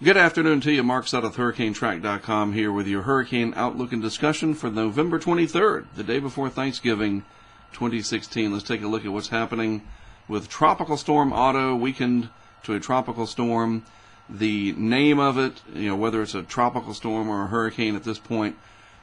Good afternoon to you. Mark Sutton of HurricaneTrack.com here with your hurricane outlook and discussion for November 23rd, the day before Thanksgiving 2016. Let's take a look at what's happening with Tropical Storm Otto, weakened to a tropical storm. The name of it, whether it's a tropical storm or a hurricane at this point,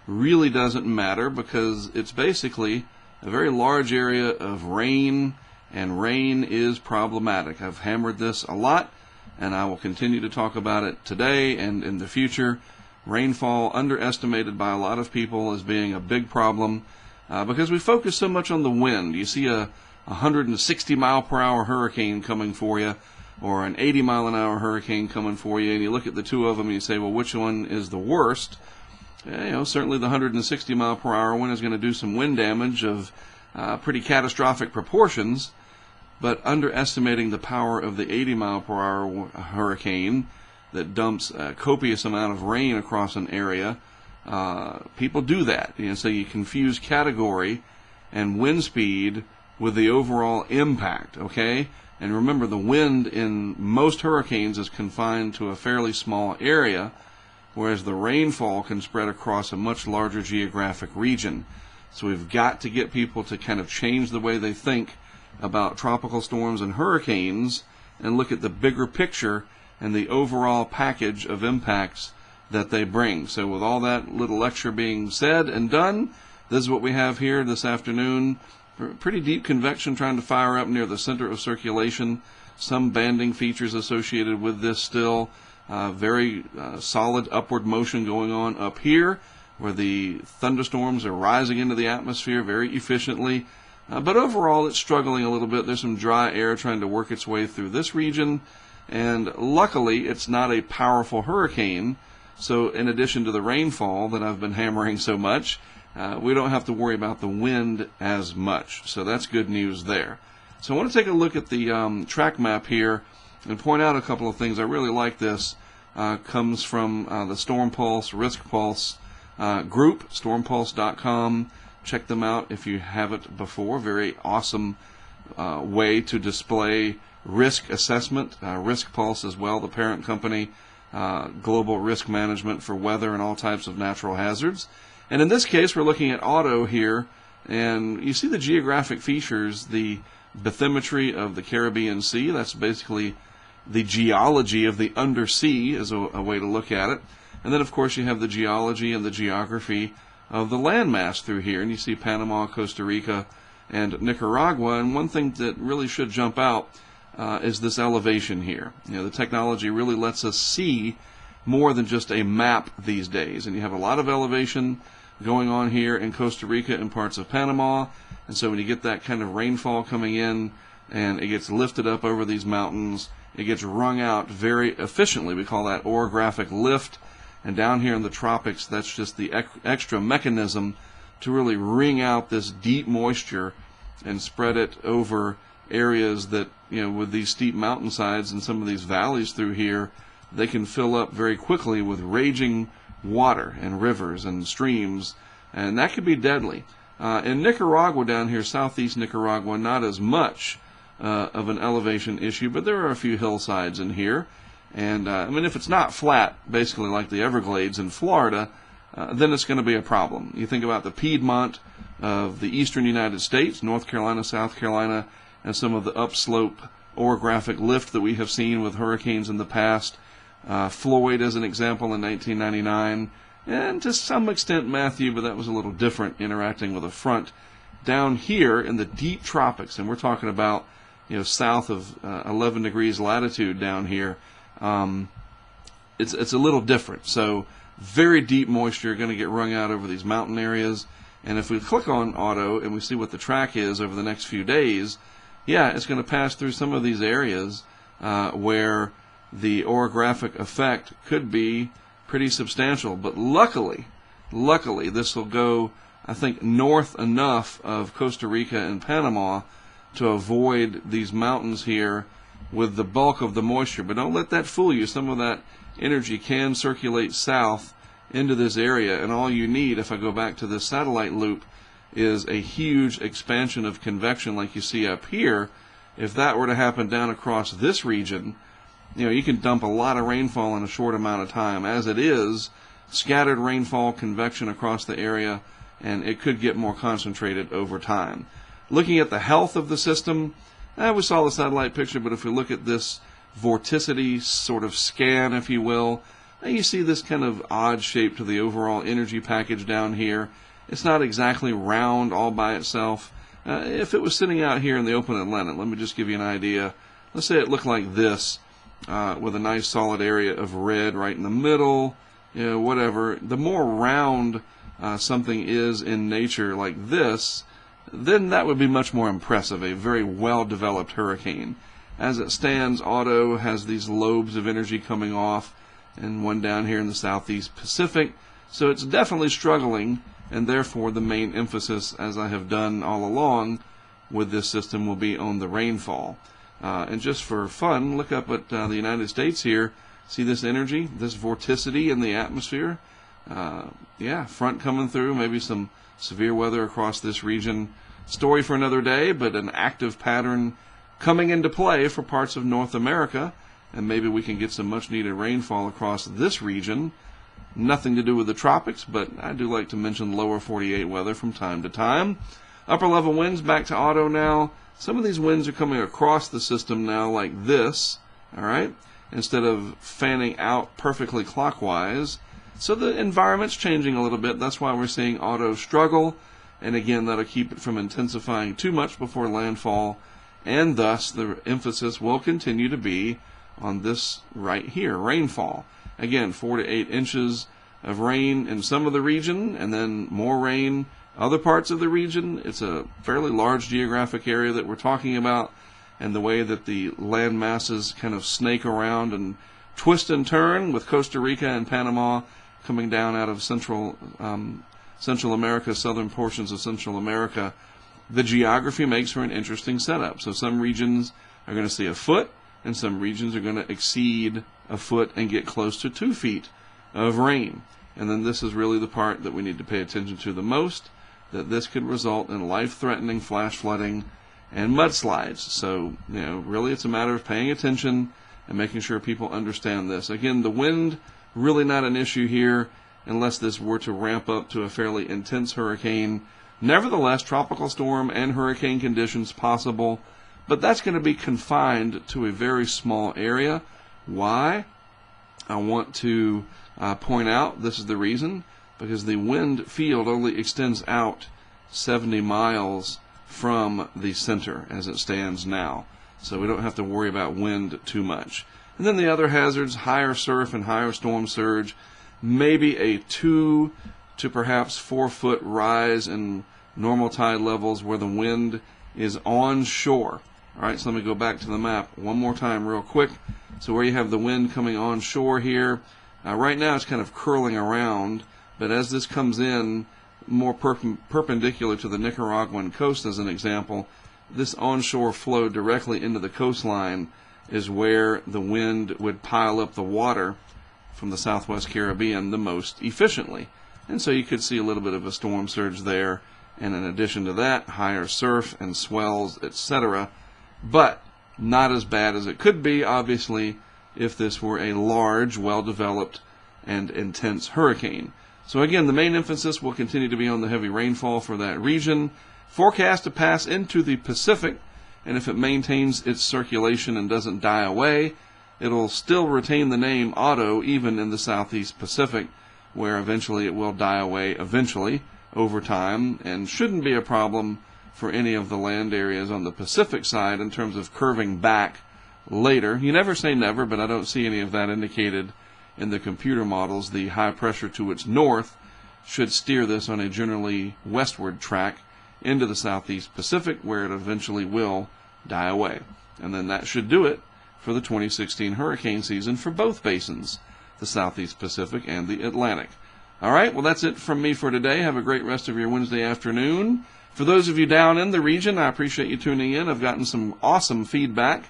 really doesn't matter because it's basically a very large area of rain, and rain is problematic. I've hammered this a lot, and I will continue to talk about it today and in the future. Rainfall underestimated by a lot of people as being a big problem because we focus so much on the wind. You see a 160 mile per hour hurricane coming for you, or an 80 mile an hour hurricane coming for you, and you look at the two of them and you say, well, which one is the worst? Certainly the 160 mile per hour one is going to do some wind damage of pretty catastrophic proportions, but underestimating the power of the 80 mile per hour hurricane that dumps a copious amount of rain across an area, people do that. So you confuse category and wind speed with the overall impact, okay? And remember, the wind in most hurricanes is confined to a fairly small area, whereas the rainfall can spread across a much larger geographic region. So we've got to get people to kind of change the way they think about tropical storms and hurricanes and look at the bigger picture and the overall package of impacts that they bring. So with all that little lecture being said and done, this is what we have here this afternoon. Pretty deep convection trying to fire up near the center of circulation. Some banding features associated with this still. Very solid upward motion going on up here where the thunderstorms are rising into the atmosphere very efficiently. But overall, it's struggling a little bit. There's some dry air trying to work its way through this region. And luckily, it's not a powerful hurricane. So in addition to the rainfall that I've been hammering so much, we don't have to worry about the wind as much. So that's good news there. So I want to take a look at the track map here and point out a couple of things. I really like this. Comes from the Storm Pulse, Risk Pulse group, stormpulse.com. Check them out if you haven't before. Very awesome way to display risk assessment. Risk Pulse as well, the parent company, global risk management for weather and all types of natural hazards. And in this case, we're looking at Otto here, and you see the geographic features, the bathymetry of the Caribbean Sea. That's basically the geology of the undersea is a way to look at it. And then, of course, you have the geology and the geography of the landmass through here. And you see Panama, Costa Rica, and Nicaragua. And one thing that really should jump out is this elevation here. The technology really lets us see more than just a map these days. And you have a lot of elevation going on here in Costa Rica and parts of Panama. And so when you get that kind of rainfall coming in and it gets lifted up over these mountains, it gets wrung out very efficiently. We call that orographic lift. And down here in the tropics, that's just the extra mechanism to really wring out this deep moisture and spread it over areas that, with these steep mountainsides and some of these valleys through here, they can fill up very quickly with raging water and rivers and streams, and that could be deadly. In Nicaragua down here, southeast Nicaragua, not as much of an elevation issue, but there are a few hillsides in here. And if it's not flat, basically like the Everglades in Florida, then it's going to be a problem. You think about the Piedmont of the eastern United States, North Carolina, South Carolina, and some of the upslope orographic lift that we have seen with hurricanes in the past. Floyd, as an example, in 1999, and to some extent Matthew, but that was a little different, interacting with a front. Down here in the deep tropics, and we're talking about south of 11 degrees latitude down here, it's a little different. So very deep moisture going to get wrung out over these mountain areas. And if we click on Otto and we see what the track is over the next few days, it's going to pass through some of these areas where the orographic effect could be pretty substantial. But luckily, this will go, I think, north enough of Costa Rica and Panama to avoid these mountains here with the bulk of the moisture. But don't let that fool you. Some of that energy can circulate south into this area, and all you need, if I go back to this satellite loop, is a huge expansion of convection like you see up here. If that were to happen down across this region, you can dump a lot of rainfall in a short amount of time. As it is, scattered rainfall, convection across the area, and it could get more concentrated over time. Looking at the health of the system, we saw the satellite picture, but if we look at this vorticity sort of scan, if you will, you see this kind of odd shape to the overall energy package down here. It's not exactly round all by itself. If it was sitting out here in the open Atlantic, let me just give you an idea. Let's say it looked like this, with a nice solid area of red right in the middle, whatever. The more round something is in nature like this, then that would be much more impressive, a very well-developed hurricane. As it stands, Otto has these lobes of energy coming off, and one down here in the southeast Pacific, so it's definitely struggling, and therefore the main emphasis, as I have done all along with this system, will be on the rainfall. And just for fun, look up at the United States here. See this energy, this vorticity in the atmosphere? Front coming through, maybe some severe weather across this region. Story for another day, but an active pattern coming into play for parts of North America, and maybe we can get some much needed rainfall across this region. Nothing to do with the tropics, but I do like to mention lower 48 weather from time to time. Upper level winds, back to Otto now. Some of these winds are coming across the system now like this, all right, instead of fanning out perfectly clockwise. So the environment's changing a little bit. That's why we're seeing Otto struggle, and again, that'll keep it from intensifying too much before landfall, and thus the emphasis will continue to be on this right here, rainfall. Again, 4 to 8 inches of rain in some of the region, and then more rain other parts of the region. It's a fairly large geographic area that we're talking about, and the way that the land masses kind of snake around and twist and turn, with Costa Rica and Panama coming down out of Central America, southern portions of Central America, the geography makes for an interesting setup. So some regions are going to see a foot, and some regions are going to exceed a foot and get close to 2 feet of rain. And then this is really the part that we need to pay attention to the most, that this could result in life-threatening flash flooding and mudslides. So, really it's a matter of paying attention and making sure people understand this. Again, the wind, really not an issue here unless this were to ramp up to a fairly intense hurricane. Nevertheless, tropical storm and hurricane conditions possible, but that's going to be confined to a very small area. Why? I want to point out, this is the reason, because the wind field only extends out 70 miles from the center as it stands now. So we don't have to worry about wind too much. And then the other hazards, higher surf and higher storm surge, maybe a 2 to perhaps 4 foot rise in normal tide levels where the wind is onshore. All right, so let me go back to the map one more time real quick. So where you have the wind coming onshore here, right now it's kind of curling around, but as this comes in more perpendicular to the Nicaraguan coast, as an example, this onshore flow directly into the coastline is where the wind would pile up the water from the Southwest Caribbean the most efficiently. And so you could see a little bit of a storm surge there, and in addition to that, higher surf and swells, etc. But not as bad as it could be, obviously, if this were a large, well-developed, and intense hurricane. So again, the main emphasis will continue to be on the heavy rainfall for that region. Forecast to pass into the Pacific, and if it maintains its circulation and doesn't die away, it'll still retain the name Otto even in the southeast Pacific, where eventually it will die away over time, and shouldn't be a problem for any of the land areas on the Pacific side in terms of curving back later. You never say never, but I don't see any of that indicated in the computer models. The high pressure to its north should steer this on a generally westward track into the southeast Pacific, where it eventually will die away. And then that should do it for the 2016 hurricane season for both basins, the southeast Pacific and the Atlantic. All right, well, that's it from me for today. Have a great rest of your Wednesday afternoon. For those of you down in the region, I appreciate you tuning in. I've gotten some awesome feedback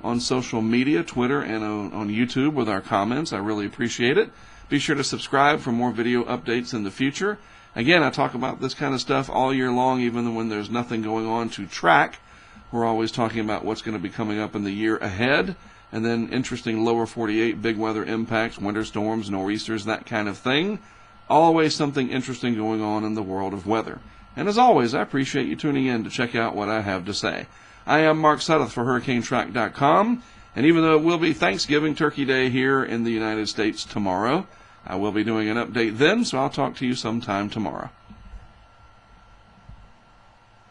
on social media, Twitter, and on YouTube with our comments. I really appreciate it. Be sure to subscribe for more video updates in the future. Again, I talk about this kind of stuff all year long, even when there's nothing going on to track. We're always talking about what's going to be coming up in the year ahead, and then interesting lower 48 big weather impacts, winter storms, nor'easters, that kind of thing. Always something interesting going on in the world of weather. And as always, I appreciate you tuning in to check out what I have to say. I am Mark Sudduth for HurricaneTrack.com, and even though it will be Thanksgiving Turkey Day here in the United States tomorrow, I will be doing an update then, so I'll talk to you sometime tomorrow.